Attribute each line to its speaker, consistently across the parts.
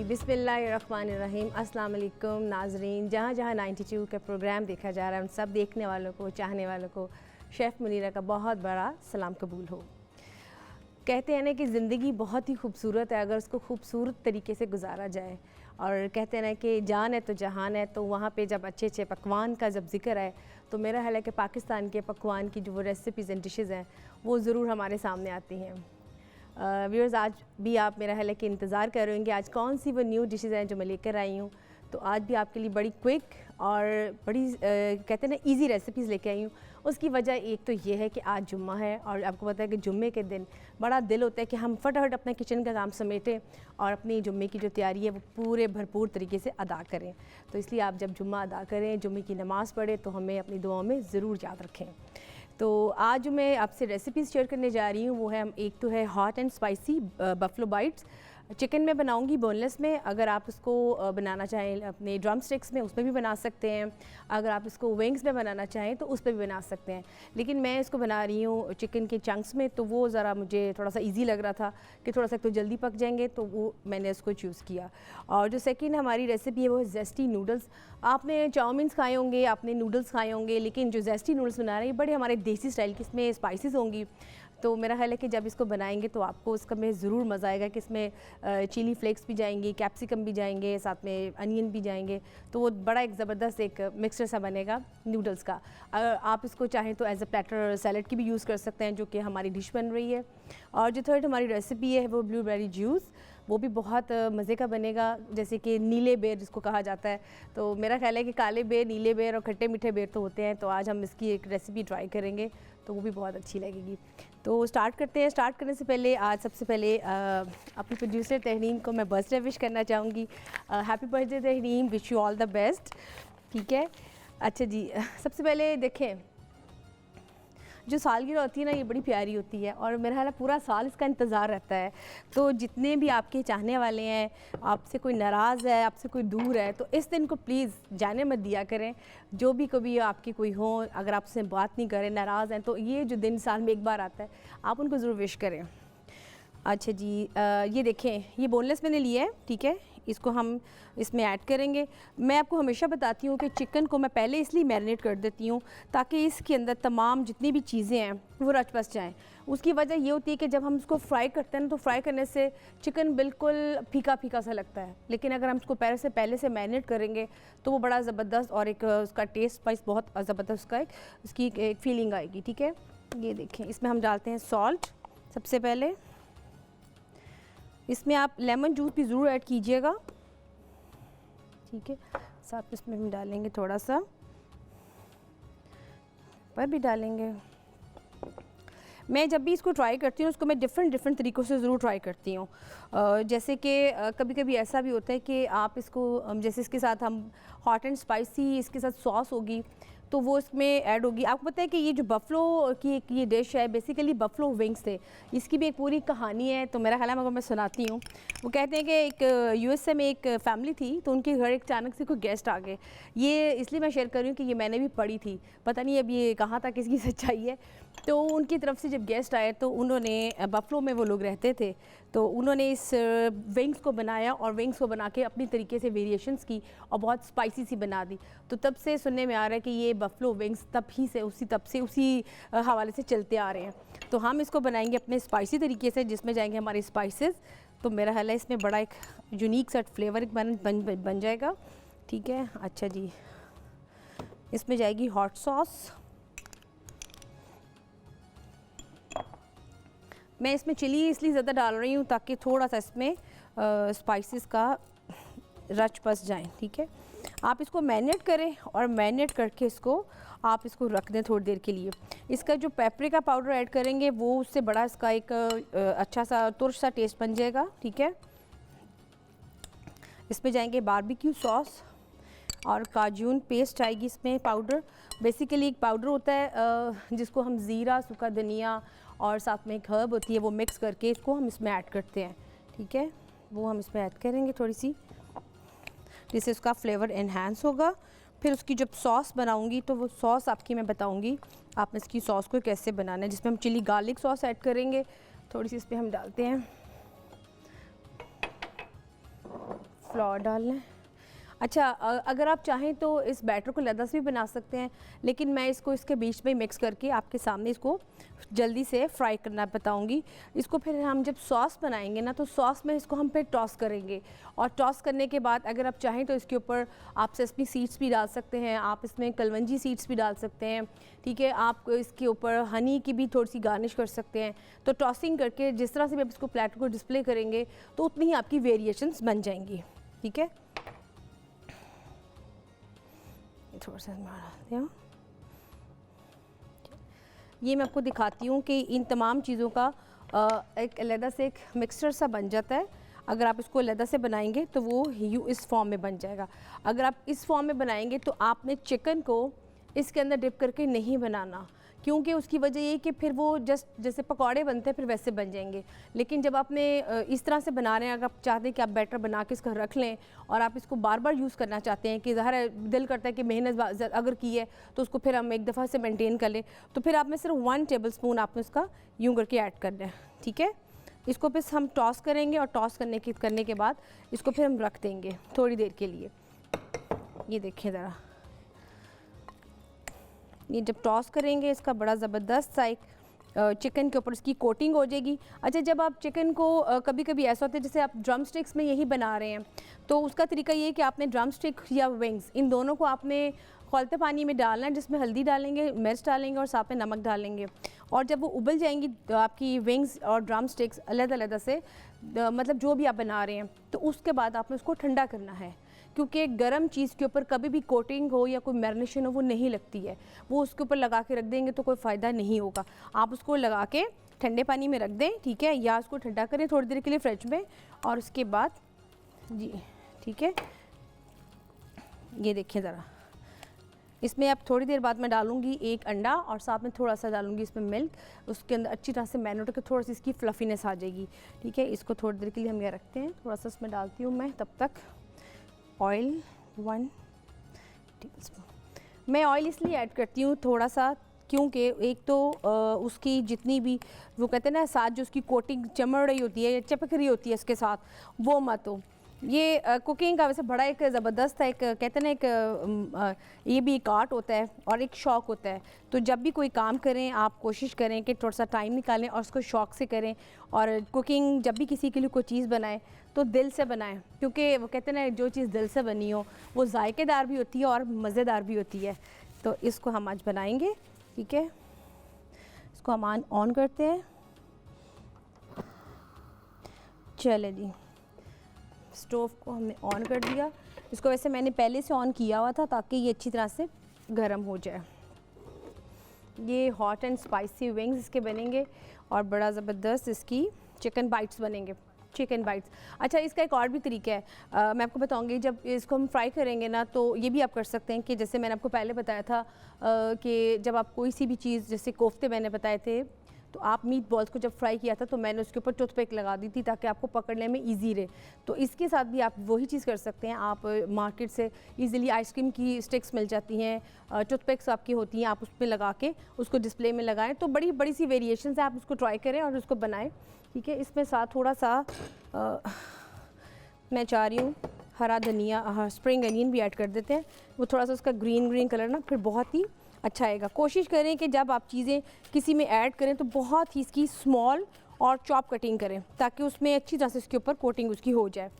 Speaker 1: बिस्मिल्लाहिर्रहमानिर्रहीम। अस्सलाम वालेकुम नाज़रीन, जहाँ जहाँ 92 का प्रोग्राम देखा जा रहा है उन सब देखने वालों को, चाहने वालों को शेफ़ मुनीरा का बहुत बड़ा सलाम कबूल हो। कहते हैं ना कि ज़िंदगी बहुत ही खूबसूरत है अगर उसको खूबसूरत तरीके से गुजारा जाए, और कहते हैं ना कि जान है तो जहान है। तो वहाँ पे जब अच्छे अच्छे पकवान का जब जिक्र है तो मेरा ख्याल है कि पाकिस्तान के पकवान की जो वो रेसिपीज़ एंड डिशेज़ हैं वो ज़रूर हमारे सामने आती हैं। व्यूअर्स, आज भी आप मेरा ख्याल है कि इंतज़ार कर रहे होंगे आज कौन सी वो न्यू डिशेज़ हैं जो मैं लेकर आई हूँ। तो आज भी आपके लिए बड़ी क्विक और बड़ी कहते हैं ना ईज़ी रेसिपीज़ लेके आई हूँ। उसकी वजह एक तो ये है कि आज जुम्मा है और आपको पता है कि जुम्मे के दिन बड़ा दिल होता है कि हम फटाफट अपना किचन का काम समेटें और अपनी जुम्मे की जो तैयारी है वो पूरे भरपूर तरीके से अदा करें। तो इसलिए आप जब जुम्मा अदा करें, जुम्मे की नमाज़ पढ़ें, तो हमें अपनी दुआओं में ज़रूर याद रखें। तो आज जो मैं आपसे रेसिपीज़ शेयर करने जा रही हूँ वो है, एक तो है hot and spicy buffalo bytes. Chicken में बनाऊंगी, बोनलेस में। अगर आप इसको बनाना चाहें अपने ड्रम स्टिक्स में, उसमें भी बना सकते हैं। अगर आप इसको विंग्स में बनाना चाहें तो उस पर भी बना सकते हैं, लेकिन मैं इसको बना रही हूँ चिकन के चंक्स में। तो वो ज़रा मुझे थोड़ा सा इजी लग रहा था कि थोड़ा सा तो जल्दी पक जाएंगे, तो वो मैंने इसको चूज़ किया। और जो सेकेंड हमारी रेसिपी है वो है जेस्टी नूडल्स। आपने चाउमीन्स खाए होंगे, आपने नूडल्स खाए होंगे, लेकिन जो जेस्टी नूडल्स बना रहे हैं बड़े हमारे देसी स्टाइल की, इसमें स्पाइसेस होंगी। तो मेरा ख्याल है कि जब इसको बनाएंगे तो आपको उसका में ज़रूर मज़ा आएगा कि इसमें चिली फ्लेक्स भी जाएंगी, कैप्सिकम भी जाएंगे, साथ में अनियन भी जाएंगे। तो वो बड़ा एक ज़बरदस्त एक मिक्सचर सा बनेगा नूडल्स का। अगर आप इसको चाहें तो एज अ प्लेटर सैलड की भी यूज़ कर सकते हैं, जो कि हमारी डिश बन रही है। और जो थर्ड हमारी रेसिपी है वो ब्लूबेरी जूस, वो भी बहुत मज़े का बनेगा, जैसे कि नीले बेर जिसको कहा जाता है। तो मेरा ख्याल है कि काले बेर, नीले बेर और खट्टे मीठे बेर तो होते हैं। तो आज हम इसकी एक रेसिपी ट्राई करेंगे, तो वो भी बहुत अच्छी लगेगी। तो स्टार्ट करते हैं। स्टार्ट करने से पहले आज सबसे पहले अपनी प्रोड्यूसर तहरीम को मैं बर्थडे विश करना चाहूँगी। Happy birthday Tahreem, wish you all the best. ठीक है, अच्छा जी, सबसे पहले देखें, जो सालगिरह होती है ना ये बड़ी प्यारी होती है और मेरा ख्याल है पूरा साल इसका इंतज़ार रहता है। तो जितने भी आपके चाहने वाले हैं, आपसे कोई नाराज़ है, आपसे कोई दूर है, तो इस दिन को प्लीज़ जाने मत दिया करें। जो भी कभी आपकी कोई हो, अगर आपसे बात नहीं करें, नाराज़ हैं, तो ये जो दिन साल में एक बार आता है आप उनको ज़रूर विश करें। अच्छा जी, ये देखें, ये बोनलेस मैंने लिया है। ठीक है, इसको हम इसमें ऐड करेंगे। मैं आपको हमेशा बताती हूँ कि चिकन को मैं पहले इसलिए मैरिनेट कर देती हूँ ताकि इसके अंदर तमाम जितनी भी चीज़ें हैं वो रच बस जाएँ। उसकी वजह ये होती है कि जब हम इसको फ्राई करते हैं ना, तो फ्राई करने से चिकन बिल्कुल फीका फीका सा लगता है, लेकिन अगर हम इसको पहले से मैरिनेट करेंगे तो वो बड़ा ज़बरदस्त और एक उसका टेस्ट स्पाइस बहुत ज़बरदस्त उसका उसकी एक फीलिंग आएगी। ठीक है, ये देखें, इसमें हम डालते हैं सॉल्ट। सबसे पहले इसमें आप लेमन जूस भी ज़रूर ऐड कीजिएगा। ठीक है, साथ इसमें हम डालेंगे थोड़ा सा पर भी डालेंगे। मैं जब भी इसको ट्राई करती हूँ उसको मैं डिफरेंट तरीक़ों से ज़रूर ट्राई करती हूँ। जैसे कि कभी कभी ऐसा भी होता है कि आप इसको जैसे इसके साथ हम हॉट एंड स्पाइसी इसके साथ सॉस होगी तो वो इसमें ऐड होगी। आपको पता है कि ये जो बफलो की एक ये डिश है, बेसिकली बफलो विंग्स थे, इसकी भी एक पूरी कहानी है। तो मेरा ख्याल है, अगर मैं सुनाती हूँ, वो कहते हैं कि एक यूएसए में एक फैमिली थी, तो उनके घर एक अचानक से कोई गेस्ट आ गए। ये इसलिए मैं शेयर कर रही हूँ कि ये मैंने भी पढ़ी थी, पता नहीं अब ये कहाँ तक इसकी सच्चाई है। तो उनकी तरफ से जब गेस्ट आए तो उन्होंने, बफलो में वो लोग रहते थे, तो उन्होंने इस विंग्स को बनाया और विंग्स को बना के अपनी तरीके से वेरिएशंस की और बहुत स्पाइसी सी बना दी। तो तब से सुनने में आ रहा है कि ये बफलो विंग्स तब से उसी हवाले से चलते आ रहे हैं। तो हम इसको बनाएंगे अपने स्पाइसी तरीके से, जिसमें जाएंगे हमारे स्पाइसेस। तो मेरा ख्याल है इसमें बड़ा एक यूनिक सा फ्लेवर बन जाएगा। ठीक है, अच्छा जी, इसमें जाएगी हॉट सॉस। मैं इसमें चिली इसलिए ज़्यादा डाल रही हूँ ताकि थोड़ा सा इसमें स्पाइसेस का रच बस जाए। ठीक है, आप इसको मैरिनेट करें और मैरिनेट करके इसको आप इसको रख दें थोड़ी देर के लिए। इसका जो पेपरिका पाउडर ऐड करेंगे वो उससे बड़ा इसका एक अच्छा सा तुर्श सा टेस्ट बन जाएगा। ठीक है, इसमें जाएंगे बारबेक्यू सॉस और काजून पेस्ट आएगी इसमें पाउडर। बेसिकली एक पाउडर होता है जिसको हम ज़ीरा, सूखा धनिया और साथ में एक हर्ब होती है, वो मिक्स करके इसको हम इसमें ऐड करते हैं। ठीक है, वो हम इसमें ऐड करेंगे थोड़ी सी, जिससे उसका फ्लेवर इन्हांस होगा। फिर उसकी जब सॉस बनाऊंगी तो वो सॉस आपकी मैं बताऊंगी आप इसकी सॉस को कैसे बनाना है, जिसमें हम चिली गार्लिक सॉस ऐड करेंगे। थोड़ी सी इस पर हम डालते हैं फ्लोर डालना है। अच्छा, अगर आप चाहें तो इस बैटर को लदा से भी बना सकते हैं, लेकिन मैं इसको इसके बीच में मिक्स करके आपके सामने इसको जल्दी से फ्राई करना बताऊंगी। इसको फिर हम जब सॉस बनाएंगे ना, तो सॉस में इसको हम फिर टॉस करेंगे, और टॉस करने के बाद अगर आप चाहें तो इसके ऊपर आप सेसमी सीड्स भी डाल सकते हैं, आप इसमें कलवंजी सीड्स भी डाल सकते हैं, ठीक है। आप इसके ऊपर हनी की भी थोड़ी सी गार्निश कर सकते हैं। तो टॉसिंग करके जिस तरह से भी आप इसको प्लेटर को डिस्प्ले करेंगे तो उतनी ही आपकी वेरिएशंस बन जाएंगी, ठीक है। थोड़ा सा डालती हूँ, ये मैं आपको दिखाती हूँ कि इन तमाम चीज़ों का एक अलहदा से एक मिक्सचर सा बन जाता है। अगर आप इसको अलहदा से बनाएंगे तो वो इस फॉर्म में बन जाएगा। अगर आप इस फॉर्म में बनाएंगे तो आपने चिकन को इसके अंदर डिप करके नहीं बनाना, क्योंकि उसकी वजह ये कि फिर वो जस्ट जैसे पकौड़े बनते हैं फिर वैसे बन जाएंगे। लेकिन जब आपने इस तरह से बना रहे हैं, अगर आप चाहते हैं कि आप बैटर बना के इसका रख लें और आप इसको बार बार यूज़ करना चाहते हैं, कि ज़ाहिर है दिल करता है कि मेहनत अगर की है तो उसको फिर हम एक दफ़ा से मेंटेन कर लें, तो फिर आप में सिर्फ 1 टेबल स्पून आपने उसका यूँ करके ऐड करना है, ठीक है। इसको फिर हम टॉस करेंगे, और टॉस करने के बाद इसको फिर हम रख देंगे थोड़ी देर के लिए। ये देखिए ज़रा, ये जब टॉस करेंगे इसका बड़ा ज़बरदस्त सा एक चिकन के ऊपर इसकी कोटिंग हो जाएगी। अच्छा, जब आप चिकन को कभी कभी ऐसा होता है जैसे आप ड्रम स्टिक्स में यही बना रहे हैं, तो उसका तरीका ये है कि आपने ड्रम स्टिक या विंग्स, इन दोनों को आपने खौलते पानी में डालना है, जिसमें हल्दी डालेंगे, मिर्च डालेंगे और साथ में नमक डालेंगे। और जब वो उबल जाएंगी तो आपकी विंग्स और ड्रम स्टिक्स अलग-अलग से, मतलब जो भी आप बना रहे हैं, तो उसके बाद आपने उसको ठंडा करना है, क्योंकि गर्म चीज़ के ऊपर कभी भी कोटिंग हो या कोई मैरिनेशन हो वो नहीं लगती है। वो उसके ऊपर लगा के रख देंगे तो कोई फ़ायदा नहीं होगा। आप उसको लगा के ठंडे पानी में रख दें, ठीक है, या उसको ठंडा करें थोड़ी देर के लिए फ्रिज में, और उसके बाद जी ठीक है। ये देखिए ज़रा, इसमें अब थोड़ी देर बाद मैं डालूंगी एक अंडा, और साथ में थोड़ा सा डालूंगी इसमें मिल्क, उसके अंदर अच्छी तरह से मैरिनेट करके थोड़ी सी इसकी फ्लफीनेस आ जाएगी, ठीक है। इसको थोड़ी देर के लिए हम ये रखते हैं। थोड़ा सा इसमें डालती हूँ मैं तब तक ऑयल, 1 टीस्पून। मैं ऑयल इसलिए ऐड करती हूँ थोड़ा सा, क्योंकि एक तो उसकी जितनी भी वो कहते हैं ना साथ जो उसकी कोटिंग चमड़ रही होती है या चिपक रही होती है इसके साथ, वो मत हो। ये कुकिंग का वैसे बड़ा एक ज़बरदस्त है, एक कहते हैं ना एक ये भी एक आर्ट होता है और एक शौक़ होता है। तो जब भी कोई काम करें आप कोशिश करें कि थोड़ा सा टाइम निकालें और उसको शौक़ से करें। और कुकिंग जब भी किसी के लिए कोई चीज़ बनाएं तो दिल से बनाएं, क्योंकि वो कहते हैं ना जो चीज़ दिल से बनी हो वो जायकेदार भी होती है और मज़ेदार भी होती है। तो इसको हम आज बनाएंगे, ठीक है। इसको हम ऑन करते हैं, चले जी, स्टोव को हमने ऑन कर दिया। इसको वैसे मैंने पहले से ऑन किया हुआ था ताकि ये अच्छी तरह से गर्म हो जाए। ये हॉट एंड स्पाइसी विंग्स इसके बनेंगे और बड़ा ज़बरदस्त इसकी चिकन बाइट्स बनेंगे, चिकन बाइट्स। अच्छा, इसका एक और भी तरीका है, मैं आपको बताऊंगी। जब इसको हम फ्राई करेंगे ना तो ये भी आप कर सकते हैं कि जैसे मैंने आपको पहले बताया था कि जब आप कोई सी भी चीज़, जैसे कोफ्ते मैंने बताए थे, तो आप मीट बॉल्स को जब फ्राई किया था तो मैंने उसके ऊपर टूथपिक लगा दी थी ताकि आपको पकड़ने में इजी रहे। तो इसके साथ भी आप वही चीज़ कर सकते हैं। आप मार्केट से इजीली आइसक्रीम की स्टिक्स मिल जाती हैं, टूथपिक्स आपकी होती हैं, आप उस पर लगा के उसको डिस्प्ले में लगाएं। तो बड़ी बड़ी सी वेरिएशंस है, आप उसको ट्राई करें और उसको बनाएं, ठीक है। इसमें साथ थोड़ा सा मैं चाह रही हूँ हरा धनिया, स्प्रिंग अनियन भी ऐड कर देते हैं। वो थोड़ा सा उसका ग्रीन कलर ना फिर बहुत ही अच्छा आएगा। कोशिश करें कि जब आप चीज़ें किसी में ऐड करें तो बहुत ही इसकी स्मॉल और चॉप कटिंग करें ताकि उसमें अच्छी तरह से इसके ऊपर कोटिंग उसकी हो जाए।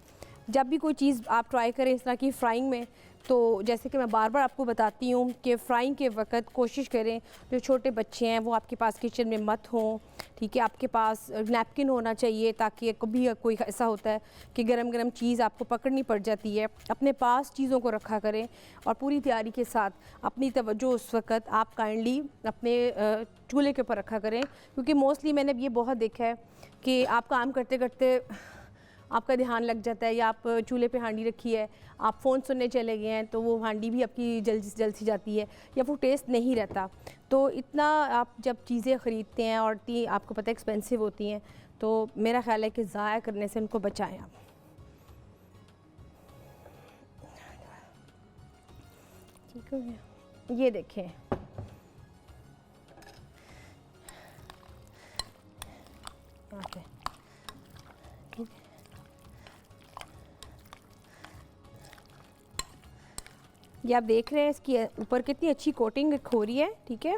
Speaker 1: जब भी कोई चीज़ आप ट्राई करें इस तरह की फ्राइंग में, तो जैसे कि मैं बार बार आपको बताती हूँ कि फ्राइंग के वक्त कोशिश करें जो छोटे बच्चे हैं वो आपके पास किचन में मत हों, ठीक है। आपके पास नैपकिन होना चाहिए ताकि कभी कोई ऐसा होता है कि गरम गरम चीज़ आपको पकड़नी पड़ जाती है। अपने पास चीज़ों को रखा करें और पूरी तैयारी के साथ अपनी तवज्जो उस वक्त आप काइंडली अपने चूल्हे के ऊपर रखा करें, क्योंकि मोस्टली मैंने ये बहुत देखा है कि आप काम करते करते आपका ध्यान लग जाता है, या आप चूल्हे पे हांडी रखी है, आप फ़ोन सुनने चले गए हैं तो वो हांडी भी आपकी जल सी जाती है या वो टेस्ट नहीं रहता। तो इतना आप जब चीज़ें ख़रीदते हैं और इतनी आपको पता है एक्सपेंसिव होती हैं, तो मेरा ख़्याल है कि ज़ाया करने से उनको बचाएं आप। ठीक हो गया, ये देखें ओके, ठीक है। ये आप देख रहे हैं इसकी ऊपर कितनी अच्छी कोटिंग हो रही है, ठीक है।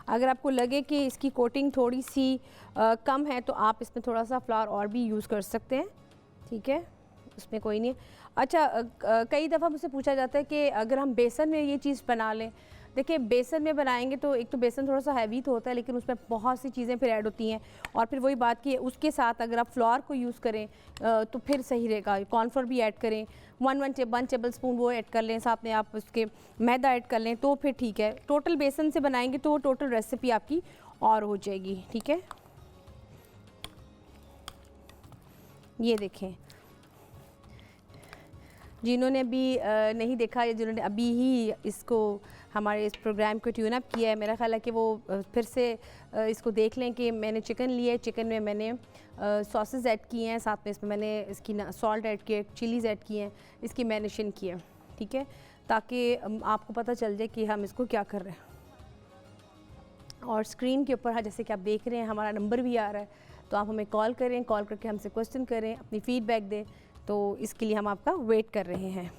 Speaker 1: अगर आपको लगे कि इसकी कोटिंग थोड़ी सी कम है तो आप इसमें थोड़ा सा फ्लावर और भी यूज़ कर सकते हैं, ठीक है, उसमें कोई नहीं। अच्छा, कई दफ़ा मुझसे पूछा जाता है कि अगर हम बेसन में ये चीज़ बना लें, देखिए बेसन में बनाएंगे तो एक तो बेसन थोड़ा सा हैवी तो होता है, लेकिन उसमें बहुत सी चीज़ें फिर ऐड होती हैं, और फिर वही बात कि उसके साथ अगर आप फ्लोर को यूज़ करें तो फिर सही रहेगा। कॉर्नफ्लोर भी ऐड करें, वन टेबल स्पून वो ऐड कर लें, साथ में आप उसके मैदा ऐड कर लें तो फिर ठीक है। टोटल बेसन से बनाएंगे तो टोटल रेसिपी आपकी और हो जाएगी, ठीक है। ये देखें, जिन्होंने अभी नहीं देखा या जिन्होंने अभी ही इसको हमारे इस प्रोग्राम को ट्यून अप किया है, मेरा ख्याल है कि वो फिर से इसको देख लें कि मैंने चिकन लिया है, चिकन में मैंने सॉसेस ऐड किए हैं, साथ में इसमें मैंने इसकी सॉल्ट ऐड किया, चिलीज़ ऐड किए हैं, इसकी मैरिनेशन की है, ठीक है, ताकि आपको पता चल जाए कि हम इसको क्या कर रहे हैं। और स्क्रीन के ऊपर हाँ, जैसे कि आप देख रहे हैं हमारा नंबर भी आ रहा है, तो आप हमें कॉल करें, कॉल करके हमसे क्वेश्चन करें, अपनी फ़ीडबैक दें, तो इसके लिए हम आपका वेट कर रहे हैं।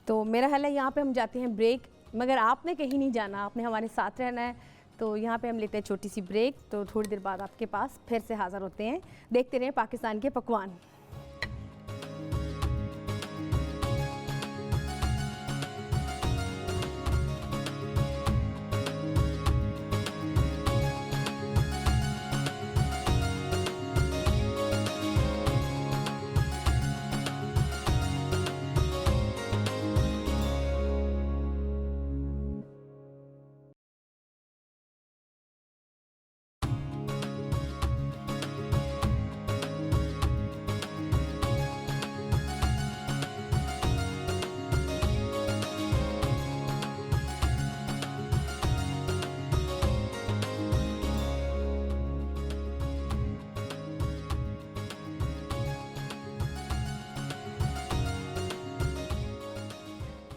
Speaker 1: तो मेरा ख्याल है यहाँ पे हम जाते हैं ब्रेक, मगर आपने कहीं नहीं जाना, आपने हमारे साथ रहना है। तो यहाँ पे हम लेते हैं छोटी सी ब्रेक, तो थोड़ी देर बाद आपके पास फिर से हाज़िर होते हैं। देखते रहें पाकिस्तान के पकवान।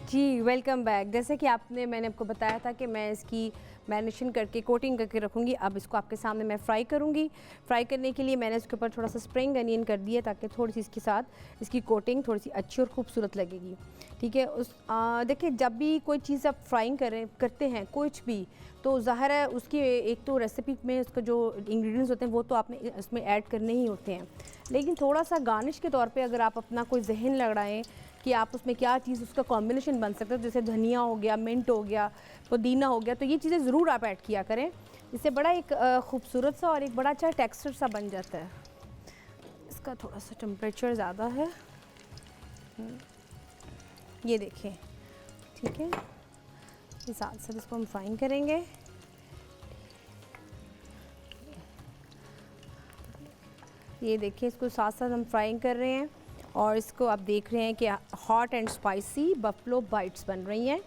Speaker 1: जी वेलकम बैक। जैसे कि मैंने आपको बताया था कि मैं इसकी मैरिनेशन करके कोटिंग करके रखूँगी। अब इसको आपके सामने मैं फ्राई करूँगी। फ्राई करने के लिए मैंने इसके ऊपर थोड़ा सा स्प्रिंग अनियन कर दिया ताकि थोड़ी सी इसके साथ इसकी कोटिंग थोड़ी सी अच्छी और खूबसूरत लगेगी, ठीक है। देखिए, जब भी कोई चीज़ आप फ्राइंग करते हैं कुछ भी, तो ज़ाहिर है उसकी एक तो रेसिपी में उसका जो इंग्रेडिएंट्स होते हैं वो तो आपने इसमें ऐड करने ही होते हैं, लेकिन थोड़ा सा गार्निश के तौर पे अगर आप अपना कोई जहन लगाएं कि आप उसमें क्या चीज़ उसका कॉम्बिनेशन बन सकता है, जैसे धनिया हो गया, मिंट हो गया, पुदीना हो गया, तो ये चीज़ें ज़रूर आप ऐड किया करें। इससे बड़ा एक खूबसूरत सा और एक बड़ा अच्छा टेक्सचर सा बन जाता है। इसका थोड़ा सा टेम्परेचर ज़्यादा है, ये देखें, ठीक है। ये साथ साथ इसको हम फ्राइंग करेंगे। ये देखिए, इसको साथ साथ हम फ्राइंग कर रहे हैं और इसको आप देख रहे हैं कि hot and spicy buffalo bytes बन रही हैं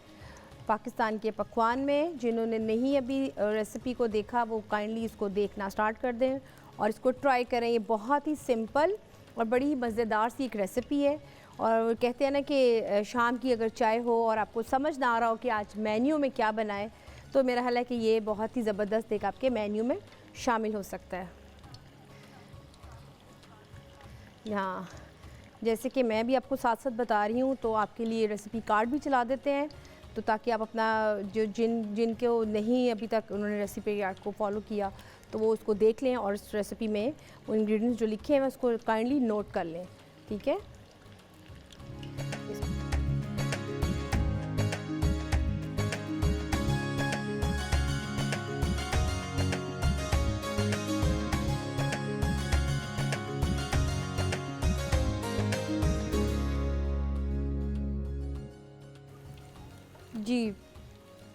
Speaker 1: पाकिस्तान के पकवान में। जिन्होंने नहीं अभी रेसिपी को देखा वो काइंडली इसको देखना स्टार्ट कर दें और इसको ट्राई करें। ये बहुत ही सिंपल और बड़ी ही मज़ेदार सी एक रेसिपी है। और कहते हैं ना कि शाम की अगर चाय हो और आपको समझ ना आ रहा हो कि आज मेन्यू में क्या बनाए, तो मेरा ख्याल है कि ये बहुत ही ज़बरदस्त एक आपके मेन्यू में शामिल हो सकता है। हाँ, जैसे कि मैं भी आपको साथ साथ बता रही हूँ, तो आपके लिए रेसिपी कार्ड भी चला देते हैं, तो ताकि आप अपना जो जिनके नहीं अभी तक उन्होंने रेसिपी कार्ड को फॉलो किया तो वो उसको देख लें और इस रेसिपी में वो इंग्रेडिएंट्स जो लिखे हैं उसको काइंडली नोट कर लें, ठीक है। जी,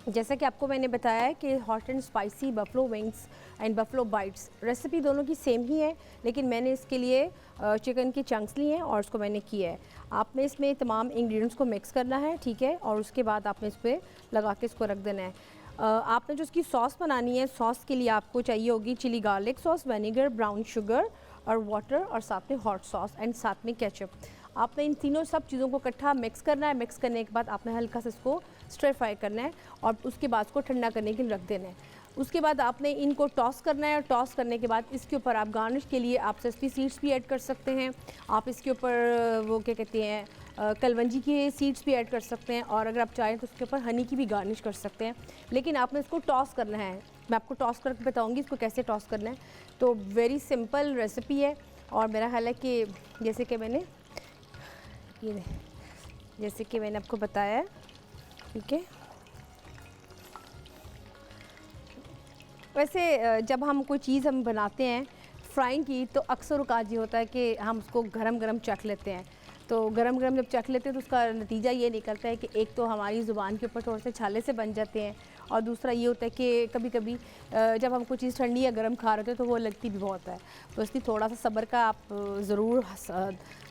Speaker 1: जैसा कि आपको मैंने बताया है कि hot and spicy buffalo wings and buffalo bytes recipe दोनों की सेम ही है, लेकिन मैंने इसके लिए चिकन की चंक्स लिए हैं और उसको मैंने किया है। आपने इसमें तमाम इंग्रेडिएंट्स को मिक्स करना है, ठीक है, और उसके बाद आपने इस पर लगा के इसको रख देना है। आपने जो इसकी सॉस बनानी है, सॉस के लिए आपको चाहिए होगी chilli garlic sauce, vinegar, brown sugar और वाटर, और साथ में हॉट सॉस एंड साथ में केचप। आपने इन तीनों सब चीज़ों को इकट्ठा मिक्स करना है। मिक्स करने के बाद आपने हल्का सा इसको स्टर फ्राई करना है और उसके बाद इसको ठंडा करने के लिए रख देना है। उसके बाद आपने इनको टॉस करना है, और टॉस करने के बाद इसके ऊपर आप गार्निश के लिए आप सेसमी सीड्स भी ऐड कर सकते हैं। आप इसके ऊपर वो क्या कहते हैं कलवंजी के सीड्स भी ऐड कर सकते हैं, और अगर आप चाहें तो उसके ऊपर हनी की भी गार्निश कर सकते हैं। लेकिन आपने इसको टॉस करना है। मैं आपको टॉस करके बताऊंगी इसको कैसे टॉस करना है। तो वेरी सिंपल रेसिपी है, और मेरा ख्याल है कि जैसे कि मैंने आपको बताया है, ठीक है। वैसे जब हम कोई चीज़ हम बनाते हैं फ्राइंग की, तो अक्सर औकात ये होता है कि हम उसको गरम गरम चख लेते हैं। तो गरम गरम जब चख लेते हैं तो उसका नतीजा ये निकलता है कि एक तो हमारी ज़ुबान के ऊपर थोड़े से छाले से बन जाते हैं, और दूसरा ये होता है कि कभी कभी जब हम कोई चीज़ ठंडी या गर्म खा रहे होते हैं तो वो लगती भी बहुत है। तो इसलिए थोड़ा सा सब्र का आप ज़रूर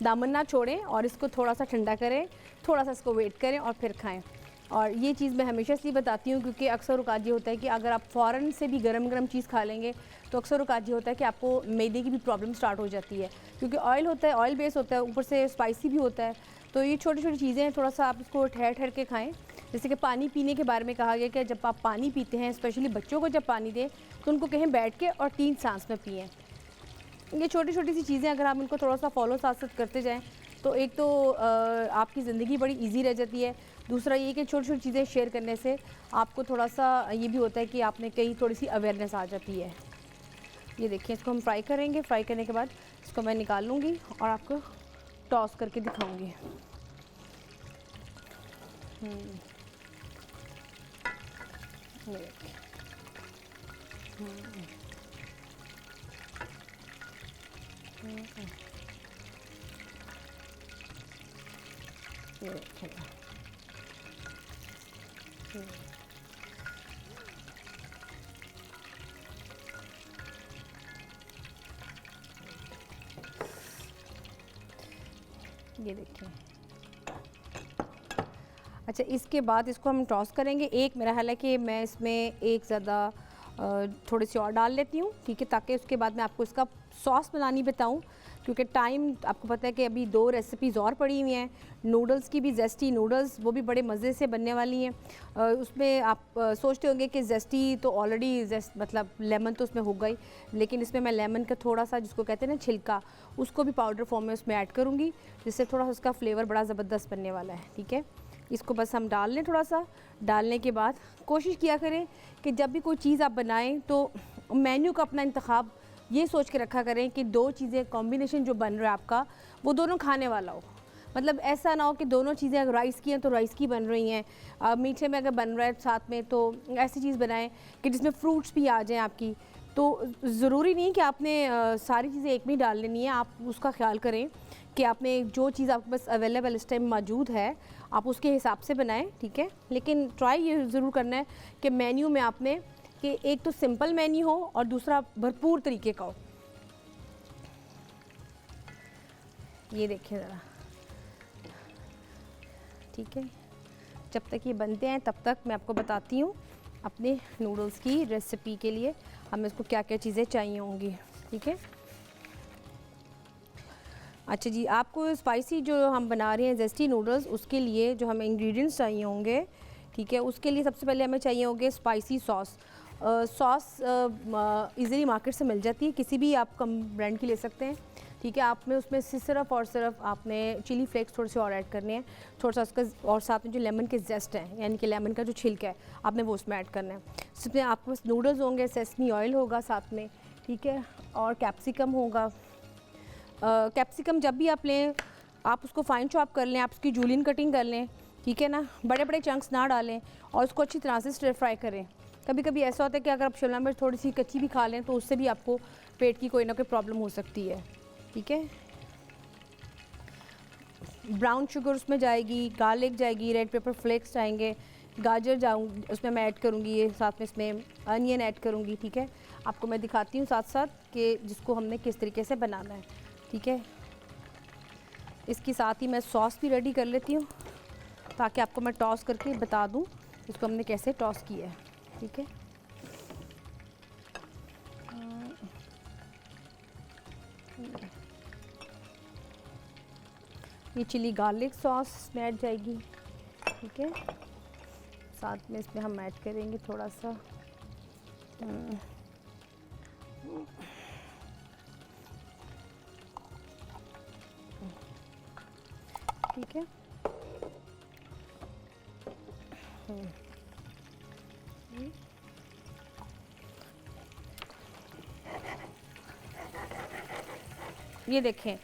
Speaker 1: दामन ना छोड़ें, और इसको थोड़ा सा ठंडा करें, थोड़ा सा इसको वेट करें और फिर खाएँ। और ये चीज़ मैं हमेशा इसलिए बताती हूँ क्योंकि अक्सर औकात ये होता है कि अगर आप फ़ौरन से भी गरम गरम चीज़ खा लेंगे तो अक्सर औकात ये होता है कि आपको मैदे की भी प्रॉब्लम स्टार्ट हो जाती है, क्योंकि ऑयल होता है, ऑयल बेस होता है, ऊपर से स्पाइसी भी होता है। तो ये छोटी छोटी चीज़ें हैं, थोड़ा सा आप इसको ठहर ठहर के खाएँ। जैसे कि पानी पीने के बारे में कहा गया कि जब आप पानी पीते हैं, स्पेशली बच्चों को जब पानी दें तो उनको कहें बैठ के और 3 सांस में पिएँ। ये छोटी छोटी सी चीज़ें अगर आप इनको थोड़ा सा फॉलो साथ साथ करते जाएँ तो एक तो आपकी ज़िंदगी बड़ी इजी रह जाती है। दूसरा ये कि छोटी छोटी चीज़ें शेयर करने से आपको थोड़ा सा ये भी होता है कि आपने कहीं थोड़ी सी अवेयरनेस आ जाती है। ये देखिए, इसको हम फ्राई करेंगे। फ्राई करने के बाद इसको मैं निकाल लूँगी और आपको टॉस करके दिखाऊँगी। ये देखिए। ये देखिए। ये देखिए। अच्छा, इसके बाद इसको हम टॉस करेंगे। एक मेरा ख्याल है कि मैं इसमें एक ज़्यादा थोड़ी सी और डाल लेती हूँ, ठीक है, ताकि उसके बाद मैं आपको इसका सॉस बनानी बताऊँ, क्योंकि टाइम आपको पता है कि अभी 2 रेसिपीज़ और पड़ी हुई हैं। नूडल्स की भी, ज़ेस्टी नूडल्स, वो भी बड़े मज़े से बनने वाली हैं। उसमें आप सोचते होंगे कि ज़ेस्टी तो ऑलरेडी मतलब लेमन तो उसमें होगा ही, लेकिन इसमें मैं लेमन का थोड़ा सा जिसको कहते हैं ना छिलका, उसको भी पाउडर फॉर्म में उसमें ऐड करूँगी, जिससे थोड़ा सा उसका फ्लेवर बड़ा ज़बरदस्त बनने वाला है, ठीक है। इसको बस हम डाल लें। थोड़ा सा डालने के बाद कोशिश किया करें कि जब भी कोई चीज़ आप बनाएं तो मेन्यू का अपना इंतखाब ये सोच के रखा करें कि 2 चीज़ें कॉम्बिनेशन जो बन रहा है आपका वो दोनों खाने वाला हो। मतलब ऐसा ना हो कि दोनों चीज़ें अगर राइस की हैं तो राइस की बन रही हैं, मीठे में अगर बन रहा है साथ में तो ऐसी चीज़ बनाएं कि जिसमें फ्रूट्स भी आ जाएँ आपकी। तो ज़रूरी नहीं कि आपने सारी चीज़ें एक में ही डाल लेनी है। आप उसका ख्याल करें कि आपने जो चीज़ आपके पास अवेलेबल इस टाइम मौजूद है आप उसके हिसाब से बनाएं, ठीक है। लेकिन ट्राई ये ज़रूर करना है कि मेन्यू में आपने कि एक तो सिंपल मेन्यू हो और दूसरा भरपूर तरीके का हो। ये देखिए ज़रा, ठीक है। जब तक ये बनते हैं तब तक मैं आपको बताती हूँ अपने नूडल्स की रेसिपी के लिए हमें इसको क्या क्या चीज़ें चाहिए होंगी, ठीक है। अच्छा जी, आपको स्पाइसी जो हम बना रहे हैं ज़ेस्टी नूडल्स, उसके लिए जो हमें इंग्रेडिएंट्स चाहिए होंगे, ठीक है, उसके लिए सबसे पहले हमें चाहिए होंगे spicy sauce. Sauce easily market से मिल जाती है, किसी भी आप कम ब्रांड की ले सकते हैं, ठीक है। आपने उसमें सिर्फ और सिर्फ आपने चिली फ्लेक्स थोड़े से और ऐड करने हैं, थोड़ा सा उसका, और साथ में जो लेमन के जेस्ट हैं यानी कि लेमन का जो छिलका है आपने वो उसमें ऐड करना है। इसमें आपके पास नूडल्स होंगे, सेसमी ऑयल होगा साथ में, ठीक है, और कैप्सिकम होगा। कैप्सिकम जब भी आप लें आप उसको फाइन चॉप कर लें, आप उसकी जूलियन कटिंग कर लें, ठीक है ना, बड़े बड़े चंक्स ना डालें और उसको अच्छी तरह से स्टर फ्राई करें। कभी कभी ऐसा होता है कि अगर आप शिमला मिर्च थोड़ी सी कच्ची भी खा लें तो उससे भी आपको पेट की कोई ना कोई प्रॉब्लम हो सकती है, ठीक है। ब्राउन शुगर उसमें जाएगी, गार्लिक जाएगी, रेड पेपर फ्लेक्स जाएंगे, गाजर जाऊँ उसमें मैं ऐड करूँगी, ये साथ में इसमें अनियन ऐड करूँगी, ठीक है। आपको मैं दिखाती हूँ साथ साथ कि जिसको हमने किस तरीके से बनाना है, ठीक है। इसके साथ ही मैं सॉस भी रेडी कर लेती हूँ ताकि आपको मैं टॉस करके बता दूँ इसको हमने कैसे टॉस किया है, ठीक है। ये चिली गार्लिक सॉस में ऐड जाएगी, ठीक है। साथ में इसमें हम ऐड करेंगे थोड़ा सा ठीक है। ये देखें,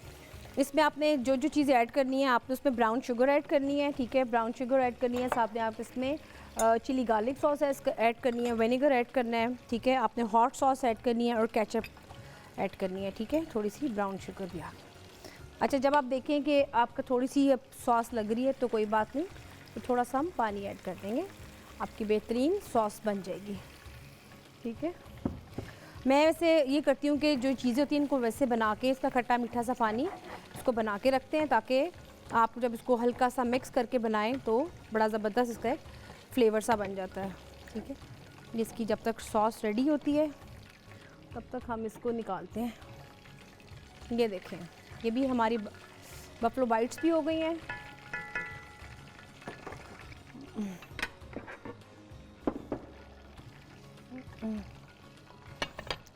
Speaker 1: इसमें आपने जो जो चीज़ें ऐड करनी है, आपने उसमें ब्राउन शुगर ऐड करनी है, ठीक है, ब्राउन शुगर ऐड करनी है, साथ में आप इसमें चिली गार्लिक सॉस ऐड करनी है, विनेगर ऐड करना है, ठीक है, आपने हॉट सॉस ऐड करनी है और केचप ऐड करनी है, ठीक है, थोड़ी सी ब्राउन शुगर भी आ गई। अच्छा, जब आप देखें कि आपका थोड़ी सी सॉस लग रही है तो कोई बात नहीं, तो थोड़ा सा हम पानी ऐड कर देंगे, आपकी बेहतरीन सॉस बन जाएगी, ठीक है। मैं वैसे ये करती हूँ कि जो चीज़ें होती हैं इनको वैसे बना के, इसका खट्टा मीठा सा पानी इसको बना के रखते हैं, ताकि आप जब इसको हल्का सा मिक्स करके बनाएं तो बड़ा ज़बरदस्त इसका एक फ्लेवर सा बन जाता है, ठीक है। जिसकी जब तक सॉस रेडी होती है तब तक हम इसको निकालते हैं। ये देखें, ये भी हमारी बफलो बाइट्स भी हो गई हैं।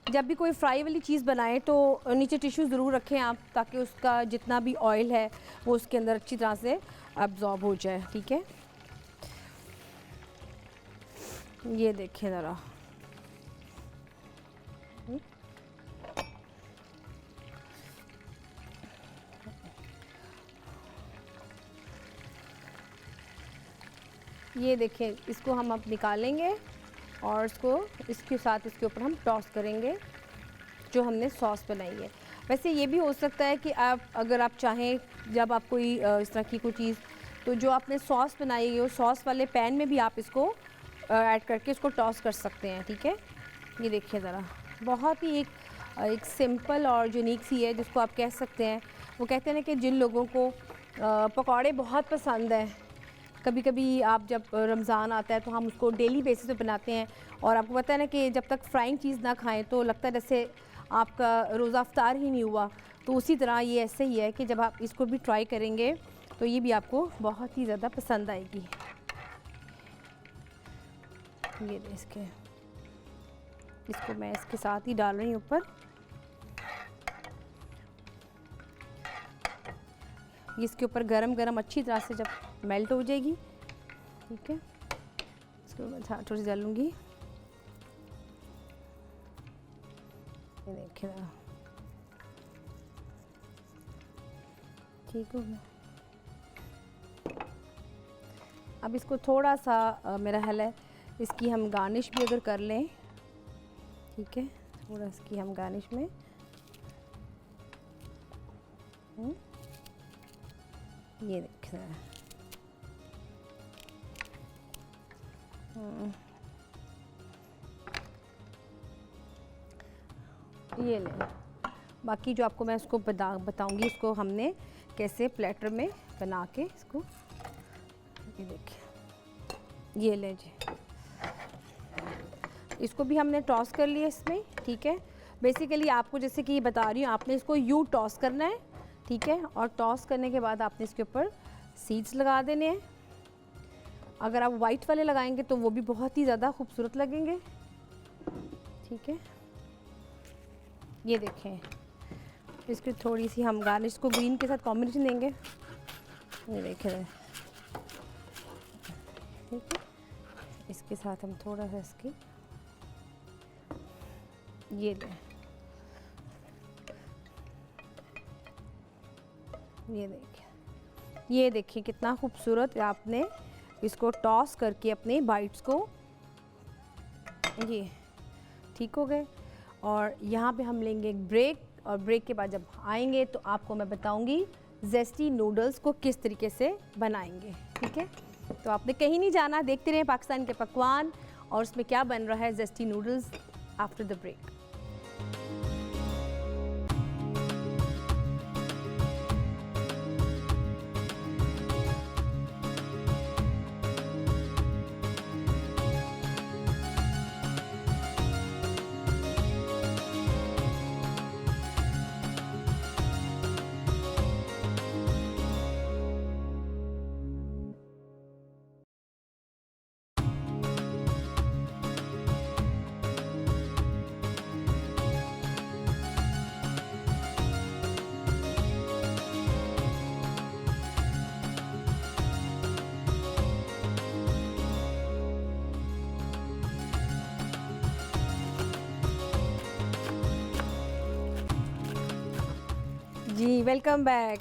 Speaker 1: जब भी कोई फ्राई वाली चीज़ बनाएं तो नीचे टिश्यू ज़रूर रखें आप, ताकि उसका जितना भी ऑयल है वो उसके अंदर अच्छी तरह से अब्जॉर्ब हो जाए, ठीक है। ये देखें ज़रा, ये देखें, इसको हम अब निकालेंगे और इसको इसके साथ इसके ऊपर हम टॉस करेंगे जो हमने सॉस बनाई है। वैसे ये भी हो सकता है कि आप अगर आप चाहें, जब आप कोई इस तरह की कोई चीज़, तो जो आपने सॉस बनाई है उस सॉस वाले पैन में भी आप इसको ऐड करके इसको टॉस कर सकते हैं, ठीक है। ये देखिए ज़रा, बहुत ही एक सिंपल और यूनिक सी है जिसको आप कह सकते हैं। वो कहते हैं ना कि जिन लोगों को पकौड़े बहुत पसंद हैं, कभी कभी आप जब रमज़ान आता है तो हम उसको डेली बेसिस पे बनाते हैं, और आपको पता है ना कि जब तक फ्राइंग चीज़ ना खाएं तो लगता है जैसे आपका रोज़ा अफ्तार ही नहीं हुआ। तो उसी तरह ये ऐसे ही है कि जब आप इसको भी ट्राई करेंगे तो ये भी आपको बहुत ही ज़्यादा पसंद आएगी। ये इसको मैं इसके साथ ही डाल रही हूँ ऊपर। इसके ऊपर गरम गरम अच्छी तरह से जब मेल्ट हो जाएगी, ठीक है, इसको मैं थोड़ी सी डालूँगी। ये देखिए, ठीक हो गया। अब इसको थोड़ा सा मेरा ख्याल है इसकी हम गार्निश भी अगर कर लें, ठीक है, थोड़ा इसकी हम गार्निश में ये देखिए, ये ले। बाकी जो आपको मैं इसको बताऊंगी इसको हमने कैसे प्लेटर में बना के इसको, ये देखिए, ये ले जी, इसको भी हमने टॉस कर लिया इसमें, ठीक है। बेसिकली आपको जैसे कि बता रही हूँ, आपने इसको यूँ टॉस करना है, ठीक है, और टॉस करने के बाद आपने इसके ऊपर सीड्स लगा देने हैं। अगर आप वाइट वाले लगाएंगे तो वो भी बहुत ही ज़्यादा खूबसूरत लगेंगे, ठीक है। ये देखें, इसकी थोड़ी सी हम गार्निश को ग्रीन के साथ कॉम्बिनेशन देंगे, ये देखें, ठीक है। इसके साथ हम थोड़ा सा इसकी ये दें, ये देखिए कितना खूबसूरत आपने इसको टॉस करके अपने बाइट्स को, ये ठीक हो गए। और यहाँ पे हम लेंगे एक ब्रेक, और ब्रेक के बाद जब आएंगे तो आपको मैं बताऊंगी ज़ेस्टी नूडल्स को किस तरीके से बनाएंगे, ठीक है। तो आपने कहीं नहीं जाना, देखते रहें पाकिस्तान के पकवान और उसमें क्या बन रहा है, zesty noodles, after the break. जी वेलकम बैक।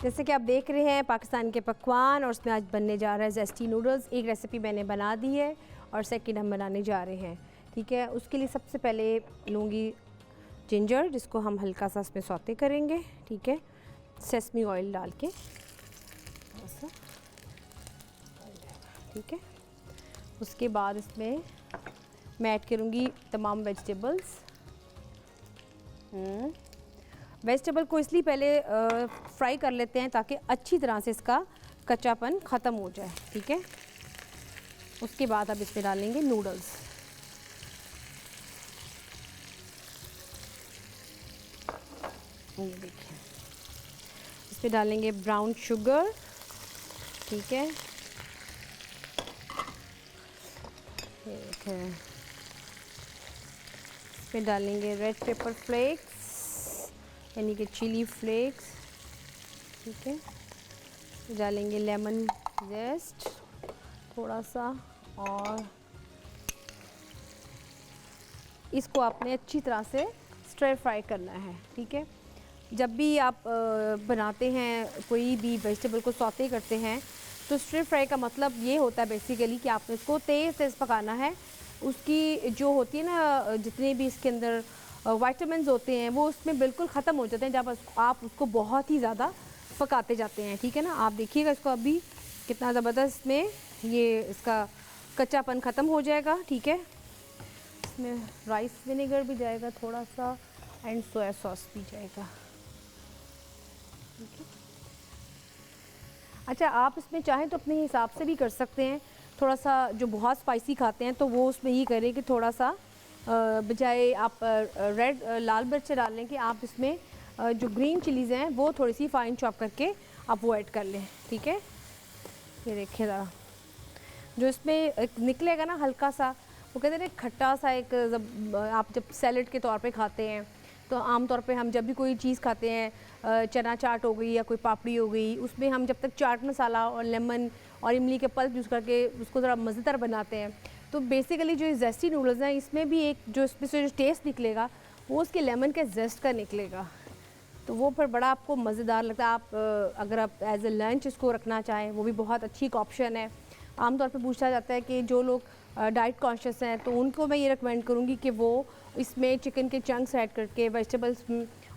Speaker 1: जैसे कि आप देख रहे हैं पाकिस्तान के पकवान, और उसमें आज बनने जा रहा है ज़ेस्टी नूडल्स। एक रेसिपी मैंने बना दी है और सेकंड हम बनाने जा रहे हैं, ठीक है। उसके लिए सबसे पहले लूँगी जिंजर, जिसको हम हल्का सा इसमें सौते करेंगे, ठीक है। सेसमी ऑयल डाल के ऐसा, ठीक है। उसके बाद इसमें मैं ऐड करूँगी तमाम वेजिटेबल्स। वेजिटेबल को इसलिए पहले फ्राई कर लेते हैं ताकि अच्छी तरह से इसका कच्चापन ख़त्म हो जाए, ठीक है। उसके बाद अब इसमें डालेंगे नूडल्स। ये देखिए, इसमें डालेंगे ब्राउन शुगर, ठीक है। ये देखिए, इसमें डालेंगे रेड पेपर फ्लेक्स यानी कि चिली फ्लेक्स, ठीक है। डालेंगे लेमन जेस्ट थोड़ा सा, और इसको आपने अच्छी तरह से स्टर फ्राई करना है, ठीक है। जब भी आप बनाते हैं कोई भी वेजिटेबल को सौते करते हैं तो स्टर फ्राई का मतलब ये होता है बेसिकली कि आपने इसको तेज़ पकाना है। उसकी जो होती है ना, जितने भी इसके अंदर विटामिन्स होते हैं वो उसमें बिल्कुल ख़त्म हो जाते हैं जब आप उसको बहुत ही ज़्यादा पकाते जाते हैं, ठीक है ना। आप देखिएगा इसको अभी कितना ज़बरदस्त में ये इसका कच्चापन ख़त्म हो जाएगा, ठीक है। इसमें राइस विनेगर भी जाएगा थोड़ा सा, एंड सोया सॉस भी जाएगा, ठीक है। अच्छा, आप इसमें चाहें तो अपने हिसाब से भी कर सकते हैं। थोड़ा सा जो बहुत स्पाइसी खाते हैं तो वो उसमें ये करें कि थोड़ा सा बजाय आप रेड लाल मिर्च डालने के, आप इसमें जो ग्रीन चिलीज़ हैं वो थोड़ी सी फाइन चॉप करके आप वो ऐड कर लें, ठीक है। ये देखिए ज़रा जो इसमें निकलेगा ना हल्का सा, वो कहते हैं ना खट्टा सा एक, आप जब सैलड के तौर पे खाते हैं तो आमतौर पे हम जब भी कोई चीज़ खाते हैं, चना चाट हो गई या कोई पापड़ी हो गई, उसमें हम जब तक चाट मसाला और लेमन और इमली के पल्प यूज़ करके उसको ज़रा मज़ेदार बनाते हैं, तो बेसिकली जो ज़ेस्टी नूडल्स हैं इसमें भी एक जो इसमें से जो टेस्ट निकलेगा वो उसके लेमन के जेस्ट का निकलेगा, तो वो फिर बड़ा आपको मज़ेदार लगता है। आप अगर आप एज ए लंच इसको रखना चाहें वो भी बहुत अच्छी एक ऑप्शन है। आमतौर पे पूछा जाता है कि जो लोग डाइट कॉन्शियस हैं तो उनको मैं ये रिकमेंड करूँगी कि वो इसमें चिकन के चंक्स ऐड करके, वेजिटेबल्स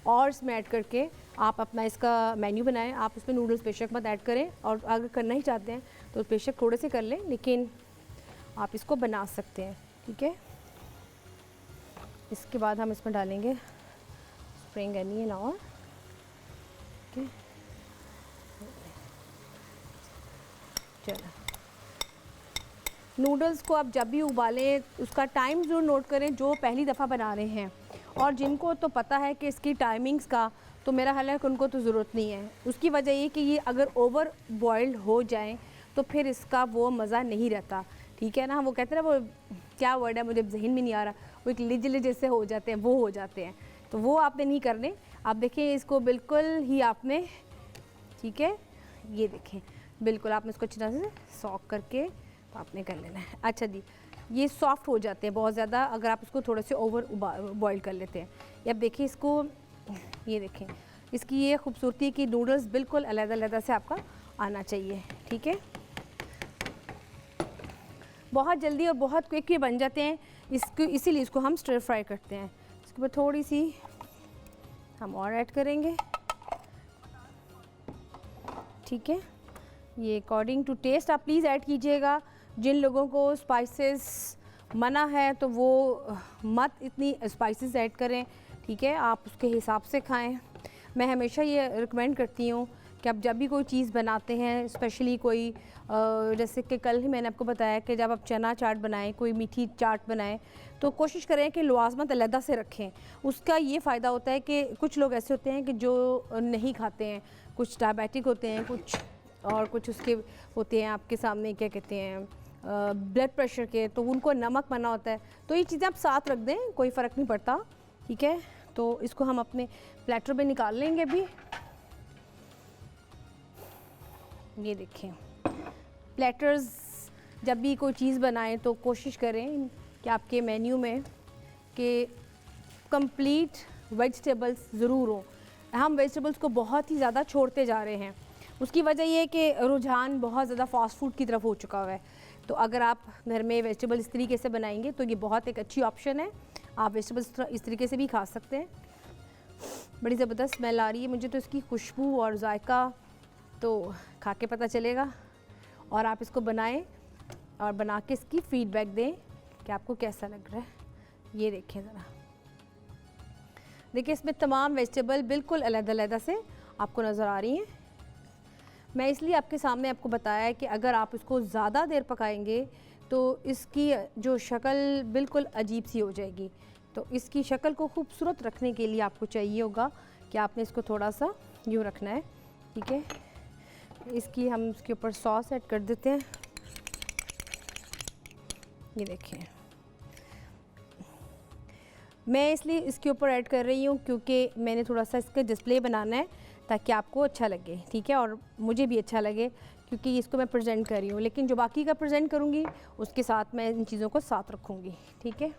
Speaker 1: और इसमें ऐड करके आप अपना इसका मेन्यू बनाएं। आप इसमें नूडल्स बेशक मत ऐड करें, और अगर करना ही चाहते हैं तो बेशक थोड़े से कर लें, लेकिन आप इसको बना सकते हैं, ठीक है। इसके बाद हम इसमें डालेंगे स्प्रिंग अनियन, और ठीक है, चलो। नूडल्स को आप जब भी उबालें उसका टाइम ज़रूर नोट करें, जो पहली दफ़ा बना रहे हैं, और जिनको तो पता है कि इसकी टाइमिंग्स का, तो मेरा ख्याल है कि उनको तो ज़रूरत नहीं है। उसकी वजह ये कि ये अगर ओवर बॉइल्ड हो जाएं तो फिर इसका वो मज़ा नहीं रहता, ठीक है ना। वो कहते हैं ना, वो क्या वर्ड है मुझे जहन में नहीं आ रहा, वो एक लिज जैसे हो जाते हैं, वो हो जाते हैं, तो वो आपने नहीं करने। आप देखें इसको बिल्कुल ही आपने, ठीक है, ये देखें बिल्कुल आपने इसको अच्छी तरह से सॉक करके तो आपने कर लेना है। अच्छा जी, ये सॉफ्ट हो जाते हैं बहुत ज़्यादा अगर आप इसको थोड़े से ओवर बॉईल कर लेते हैं। अब देखिए इसको, ये देखें इसकी ये खूबसूरती है कि नूडल्स बिल्कुल अलग-अलग से आपका आना चाहिए, ठीक है। बहुत जल्दी और बहुत क्विक ये बन जाते हैं, इसको इसीलिए इसको हम स्टर फ्राई करते हैं। इसके बाद थोड़ी सी हम और ऐड करेंगे, ठीक है। ये अकॉर्डिंग टू टेस्ट आप प्लीज़ ऐड कीजिएगा। जिन लोगों को स्पाइसेस मना है तो वो मत इतनी स्पाइसेस ऐड करें, ठीक है, आप उसके हिसाब से खाएं। मैं हमेशा ये रिकमेंड करती हूँ कि आप जब भी कोई चीज़ बनाते हैं, स्पेशली कोई जैसे कि कल ही मैंने आपको बताया कि जब आप चना चाट बनाएं, कोई मीठी चाट बनाएं, तो कोशिश करें कि लवाजमत अलहदा से रखें। उसका ये फ़ायदा होता है कि कुछ लोग ऐसे होते हैं कि जो नहीं खाते हैं, कुछ डायबिटिक होते हैं, कुछ उसके होते हैं आपके सामने क्या कहते हैं ब्लड प्रेशर के, तो उनको नमक मना होता है। तो ये चीज़ें आप साथ रख दें, कोई फ़र्क नहीं पड़ता, ठीक है। तो इसको हम अपने प्लेटर में निकाल लेंगे अभी। ये देखें, प्लेटर्स जब भी कोई चीज़ बनाएं तो कोशिश करें कि आपके मेन्यू में कि कंप्लीट वेजिटेबल्स ज़रूर हो। हम वेजिटेबल्स को बहुत ही ज़्यादा छोड़ते जा रहे हैं। उसकी वजह ये है कि रुझान बहुत ज़्यादा फास्ट फूड की तरफ हो चुका हुआ है। तो अगर आप घर में वेजिटेबल इस तरीके से बनाएंगे तो ये बहुत एक अच्छी ऑप्शन है। आप वेजिटेबल्स इस तरीके से भी खा सकते हैं। बड़ी ज़बरदस्त स्मेल आ रही है मुझे तो इसकी, खुशबू और जायका तो खा के पता चलेगा। और आप इसको बनाएं और बना के इसकी फ़ीडबैक दें कि आपको कैसा लग रहा है। ये देखें ज़रा, देखिए इसमें तमाम वेजिटेबल बिल्कुल अलग-अलग से आपको नज़र आ रही हैं। मैं इसलिए आपके सामने आपको बताया है कि अगर आप इसको ज़्यादा देर पकाएंगे तो इसकी जो शक्ल बिल्कुल अजीब सी हो जाएगी। तो इसकी शक्ल को खूबसूरत रखने के लिए आपको चाहिए होगा कि आपने इसको थोड़ा सा यूँ रखना है, ठीक है। इसकी हम इसके ऊपर सॉस ऐड कर देते हैं। ये देखें, मैं इसलिए इसके ऊपर ऐड कर रही हूँ क्योंकि मैंने थोड़ा सा इसका डिस्प्ले बनाना है ताकि आपको अच्छा लगे, ठीक है, और मुझे भी अच्छा लगे क्योंकि इसको मैं प्रेजेंट कर रही हूँ। लेकिन जो बाकी का प्रेजेंट करूँगी उसके साथ मैं इन चीज़ों को साथ रखूँगी, ठीक है।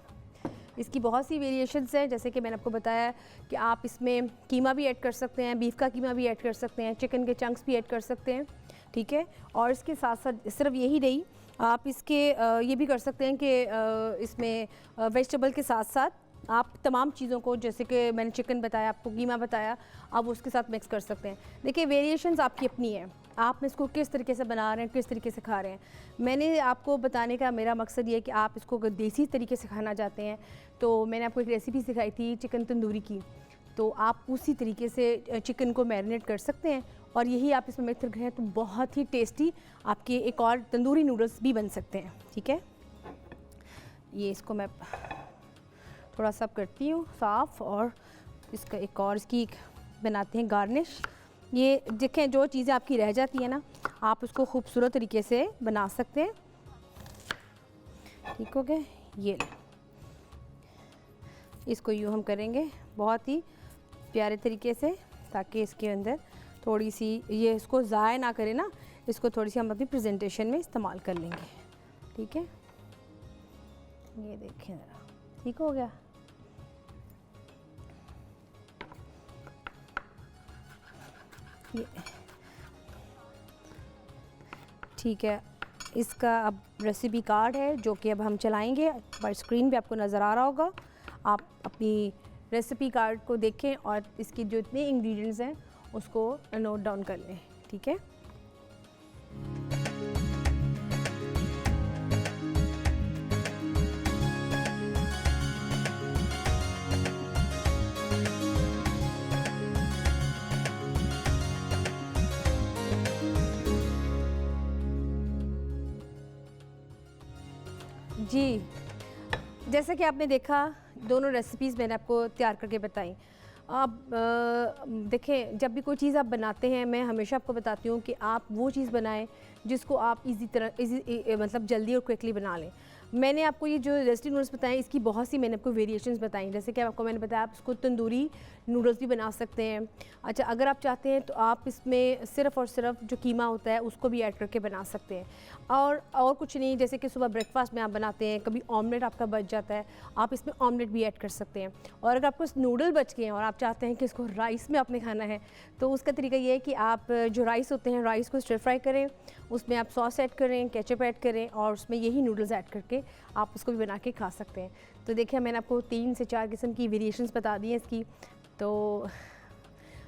Speaker 1: इसकी बहुत सी वेरिएशंस हैं, जैसे कि मैंने आपको बताया कि आप इसमें कीमा भी ऐड कर सकते हैं, बीफ का कीमा भी ऐड कर सकते हैं, चिकन के चंक्स भी ऐड कर सकते हैं, ठीक है। और इसके साथ साथ सिर्फ यही नहीं, आप इसके ये भी कर सकते हैं कि इसमें वेजिटेबल के साथ साथ आप तमाम चीज़ों को, जैसे कि मैंने चिकन बताया, आपको कीमा बताया, आप उसके साथ मिक्स कर सकते हैं। देखिए वेरिएशंस आपकी अपनी है, आप इसको किस तरीके से बना रहे हैं, किस तरीके से खा रहे हैं। मैंने आपको बताने का मेरा मकसद ये है कि आप इसको अगर देसी तरीके से खाना चाहते हैं तो मैंने आपको एक रेसिपी सिखाई थी चिकन तंदूरी की, तो आप उसी तरीके से चिकन को मैरिनेट कर सकते हैं और यही आप इसमें मिक्स करें तो बहुत ही टेस्टी आपके एक और तंदूरी नूडल्स भी बन सकते हैं, ठीक है। ये इसको मैं थोड़ा सा करती हूँ साफ़ और इसका एक और इसकी बनाते हैं गार्निश। ये देखें, जो चीज़ें आपकी रह जाती हैं ना, आप उसको खूबसूरत तरीके से बना सकते हैं, ठीक हो गया। ये इसको यूँ हम करेंगे बहुत ही प्यारे तरीके से ताकि इसके अंदर थोड़ी सी ये इसको ज़ाया ना करे ना, इसको थोड़ी सी हम अपनी प्रेजेंटेशन में इस्तेमाल कर लेंगे, ठीक है। ये देखें ज़रा, ठीक हो गया। ये ठीक है, इसका अब रेसिपी कार्ड है जो कि अब हम चलाएंगे, पर स्क्रीन पे आपको नज़र आ रहा होगा। आप अपनी रेसिपी कार्ड को देखें और इसके जो इतने इंग्रेडिएंट्स हैं उसको नोट डाउन कर लें, ठीक है। जी, जैसे कि आपने देखा दोनों रेसिपीज़ मैंने आपको तैयार करके बताई। आप देखें, जब भी कोई चीज़ आप बनाते हैं मैं हमेशा आपको बताती हूँ कि आप वो चीज़ बनाएं जिसको आप मतलब जल्दी और क्विकली बना लें। मैंने आपको ये जो रेसिपी नूडल्स बताएं इसकी बहुत सी मैंने आपको वेरिएशंस बताई, जैसे कि आपको मैंने बताया आप इसको तंदूरी नूडल्स भी बना सकते हैं। अच्छा, अगर आप चाहते हैं तो आप इसमें सिर्फ़ और सिर्फ जो कीमा होता है उसको भी ऐड करके बना सकते हैं। और कुछ नहीं, जैसे कि सुबह ब्रेकफास्ट में आप बनाते हैं, कभी ऑमलेट आपका बच जाता है, आप इसमें ऑमलेट भी ऐड कर सकते हैं। और अगर आपको नूडल बच गए हैं और आप चाहते हैं कि इसको राइस में आपने खाना है तो उसका तरीका ये है कि आप जो राइस होते हैं राइस को स्टर फ्राई करें, उसमें आप सॉस ऐड करें, केचप ऐड करें और उसमें यही नूडल्स ऐड करके आप उसको भी बना के खा सकते हैं। तो देखिए मैंने आपको 3 से 4 किस्म की वेरिएशंस बता दी हैं इसकी। तो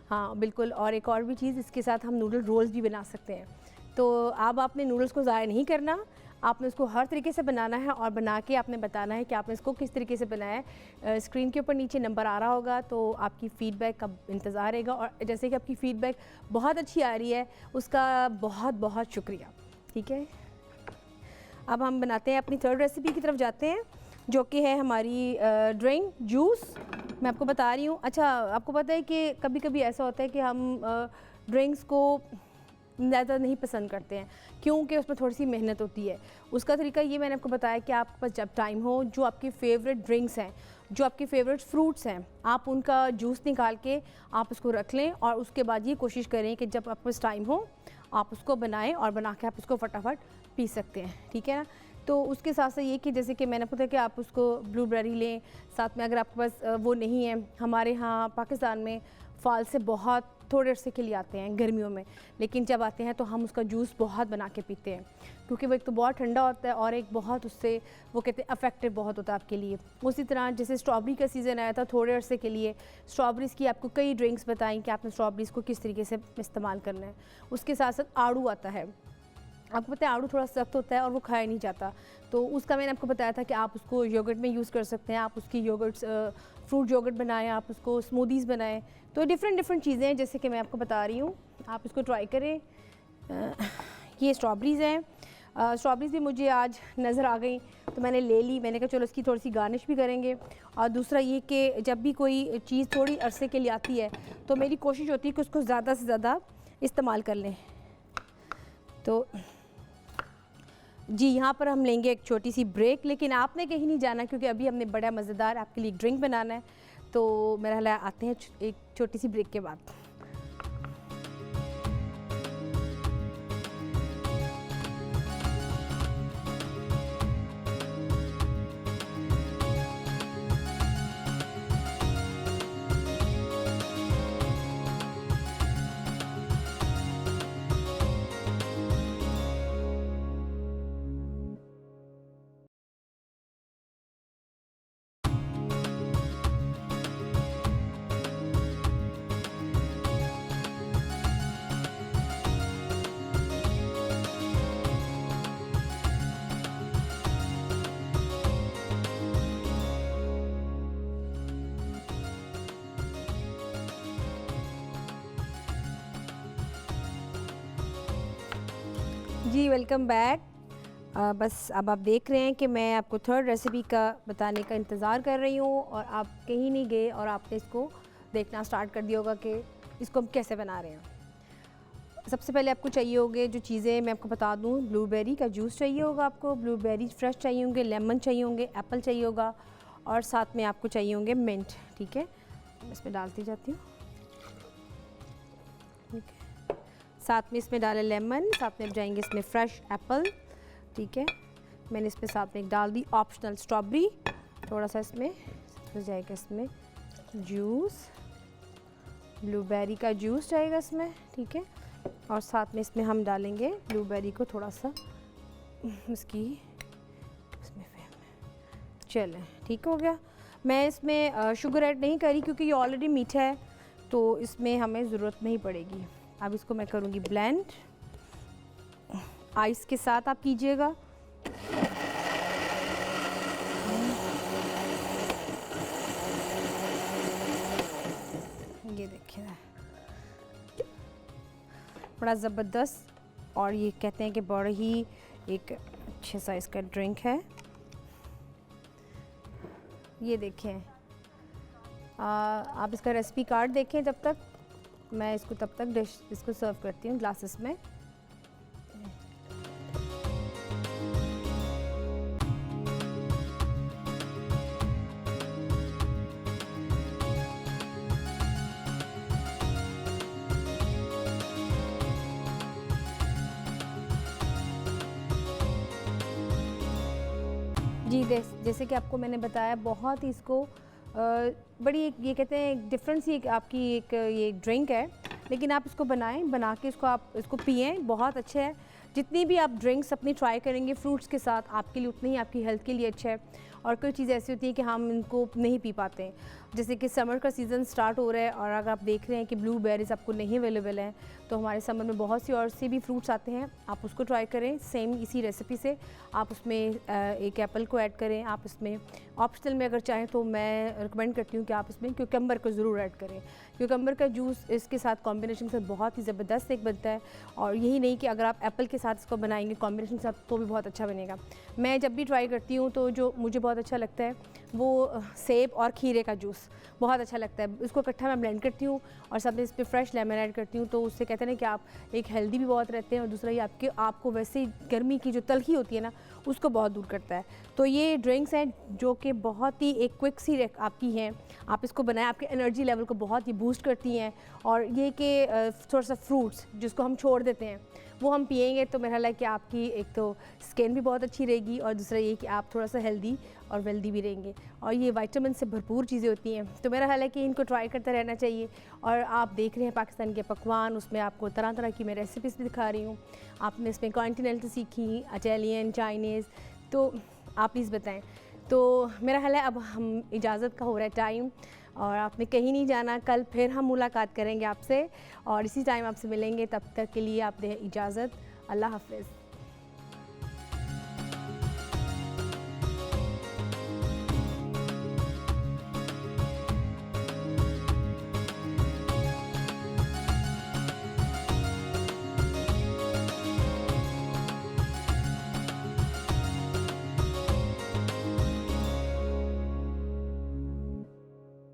Speaker 1: हाँ बिल्कुल, और एक और भी चीज़, इसके साथ हम नूडल रोल्स भी बना सकते हैं। तो अब आपने नूडल्स को ज़ाया नहीं करना, आपने इसको हर तरीके से बनाना है और बना के आपने बताना है कि आपने इसको किस तरीके से बनाया है। स्क्रीन के ऊपर नीचे नंबर आ रहा होगा तो आपकी फ़ीडबैक का इंतज़ार रहेगा। और जैसे कि आपकी फ़ीडबैक बहुत अच्छी आ रही है उसका बहुत बहुत शुक्रिया, ठीक है। अब हम बनाते हैं अपनी थर्ड रेसिपी की तरफ जाते हैं जो कि है हमारी ड्रिंक जूस। मैं आपको बता रही हूँ। अच्छा, आपको पता है कि कभी कभी ऐसा होता है कि हम ड्रिंक्स को ज़्यादा नहीं पसंद करते हैं क्योंकि उसमें थोड़ी सी मेहनत होती है। उसका तरीका ये मैंने आपको बताया कि आपके पास जब टाइम हो, जो आपके फेवरेट ड्रिंक्स हैं, जो आपके फेवरेट फ्रूट्स हैं, आप उनका जूस निकाल के आप उसको रख लें और उसके बाद ये कोशिश करें कि जब आपके पास टाइम हो आप उसको बनाएं और बना के आप उसको फटाफट पी सकते हैं, ठीक है ना। तो उसके साथ साथ ये कि जैसे कि मैंने बताया कि आप उसको ब्लूबेरी लें, साथ में अगर आपके पास वो नहीं है, हमारे यहाँ पाकिस्तान में फॉल से बहुत थोड़े अरसे के लिए आते हैं गर्मियों में, लेकिन जब आते हैं तो हम उसका जूस बहुत बना के पीते हैं, क्योंकि वो एक तो बहुत ठंडा होता है और एक बहुत उससे वो कहते हैं अफेक्टिव बहुत होता है आपके लिए। उसी तरह जैसे स्ट्रॉबेरी का सीज़न आया था थोड़े अरसे के लिए, स्ट्रॉबेरीज़ की आपको कई ड्रिंक्स बताई कि आपने स्ट्रॉबेरीज़ को किस तरीके से इस्तेमाल करना है। उसके साथ साथ आड़ू आता है, आपको पता है आड़ू थोड़ा सख्त होता है और वो खाया नहीं जाता, तो उसका मैंने आपको बताया था कि आप उसको योगर्ट में यूज़ कर सकते हैं, आप उसकी योगर्ट्स फ्रूट योगर्ट बनाएं, आप उसको स्मूदीज़ बनाएं। तो डिफरेंट चीज़ें हैं जैसे कि मैं आपको बता रही हूँ, आप इसको ट्राई करें। ये स्ट्रॉबेरीज़ हैं, स्ट्रॉबेरीज़ भी मुझे आज नज़र आ गई तो मैंने ले ली। मैंने कहा चलो इसकी थोड़ी सी गार्निश भी करेंगे। और दूसरा ये कि जब भी कोई चीज़ थोड़ी अरसे के लिए आती है तो मेरी कोशिश होती है कि उसको ज़्यादा से ज़्यादा इस्तेमाल कर लें। तो जी यहाँ पर हम लेंगे एक छोटी सी ब्रेक, लेकिन आपने कहीं नहीं जाना क्योंकि अभी हमने बड़ा मज़ेदार आपके लिए ड्रिंक बनाना है। तो मेरा ख्याल आते हैं एक छोटी सी ब्रेक के बाद। जी वेलकम बैक। बस अब आप देख रहे हैं कि मैं आपको थर्ड रेसिपी का बताने का इंतज़ार कर रही हूँ और आप कहीं नहीं गए और आपने इसको देखना स्टार्ट कर दिया होगा कि इसको हम कैसे बना रहे हैं। सबसे पहले आपको चाहिए होंगे जो चीज़ें मैं आपको बता दूँ, ब्लूबेरी का जूस चाहिए होगा आपको, ब्लूबेरी फ्रेश चाहिए होंगे, लेमन चाहिए होंगे, एप्पल चाहिए होगा और साथ में आपको चाहिए होंगे मिंट। ठीक है, मैं इसमें डालती जाती हूँ। ठीक है, साथ में इसमें डाले लेमन, साथ में अब जाएंगे इसमें फ्रेश एप्पल। ठीक है, मैंने इसमें साथ में एक डाल दी ऑप्शनल स्ट्रॉबेरी, थोड़ा सा इसमें जाएगा इसमें जूस, ब्लूबेरी का जूस जाएगा इसमें। ठीक है, और साथ में इसमें हम डालेंगे ब्लूबेरी को थोड़ा सा इसकी इसमें चलें। ठीक हो गया। मैं इसमें शुगर ऐड नहीं करी क्योंकि ये ऑलरेडी मीठा है तो इसमें हमें ज़रूरत नहीं पड़ेगी। अब इसको मैं करूँगी ब्लेंड, आइस के साथ आप कीजिएगा। ये देखिए बड़ा ज़बरदस्त, और ये कहते हैं कि बड़ा ही एक अच्छे साइज़ का ड्रिंक है। ये देखें, आप इसका रेसिपी कार्ड देखें। जब तक मैं इसको तब तक डिश इसको सर्व करती हूँ ग्लासेस में। जी जैसे कि आपको मैंने बताया, बहुत ही इसको बड़ी एक ये कहते हैं डिफरेंस ही आपकी एक ये ड्रिंक है, लेकिन आप इसको बनाएं, बना के इसको आप इसको पिएं, बहुत अच्छा है। जितनी भी आप ड्रिंक्स अपनी ट्राई करेंगे फ्रूट्स के साथ, आपके लिए उतनी ही आपकी हेल्थ के लिए अच्छा है। और कोई चीज़ ऐसी होती है कि हम इनको नहीं पी पाते हैं, जैसे कि समर का सीज़न स्टार्ट हो रहा है और अगर आप देख रहे हैं कि ब्लूबेरीज़ आपको नहीं अवेलेबल हैं, तो हमारे समर में बहुत सी और से भी फ्रूट्स आते हैं, आप उसको ट्राई करें सेम इसी रेसिपी से। आप उसमें एक एप्पल को ऐड करें, आप इसमें ऑप्शनल में अगर चाहें तो मैं रिकमेंड करती हूँ कि आप इसमें क्यूकम्बर को ज़रूर ऐड करें। क्यूकम्बर का जूस इसके साथ कॉम्बिनेशन के साथ बहुत ही ज़बरदस्त एक बनता है, और यही नहीं कि अगर आप एप्पल के साथ इसको बनाएंगे कॉम्बिनेशन के साथ तो भी बहुत अच्छा बनेगा। मैं जब भी ट्राई करती हूँ तो जो मुझे बहुत अच्छा लगता है वो सेब और खीरे का जूस बहुत अच्छा लगता है। इसको इकट्ठा मैं ब्लेंड करती हूँ और साथ में इस पर फ्रेश लेमन ऐड करती हूँ, तो उससे कहते हैं ना कि आप एक हेल्दी भी बहुत रहते हैं, और दूसरा ये आपको वैसे गर्मी की जो तलखी होती है ना उसको बहुत दूर करता है। तो ये ड्रिंक्स हैं जो कि बहुत ही एक क्विक सी आपकी हैं, आप इसको बनाएं, आपके एनर्जी लेवल को बहुत ही बूस्ट करती हैं। और ये कि थोड़ा सा फ्रूट्स जिसको हम छोड़ देते हैं वो हम पिएंगे तो मेरा ख्याल है कि आपकी एक तो स्किन भी बहुत अच्छी रहेगी और दूसरा ये कि आप थोड़ा सा हेल्दी और वेल्दी भी रहेंगे। और ये विटामिन से भरपूर चीज़ें होती हैं, तो मेरा ख्याल है कि इनको ट्राई करते रहना चाहिए। और आप देख रहे हैं पाकिस्तान के पकवान, उसमें आपको तरह तरह की मैं रेसिपीज़ भी दिखा रही हूँ। आपने इसमें कॉन्टिनेंटल सीखी, इटालियन, चाइनीज़, तो आप प्लीज़ बताएं। तो मेरा ख्याल है अब हम इजाज़त का हो रहा है टाइम और आपने कहीं नहीं जाना। कल फिर हम मुलाकात करेंगे आपसे और इसी टाइम आपसे मिलेंगे। तब तक के लिए आप दें इजाज़त। अल्लाह हाफ़िज़।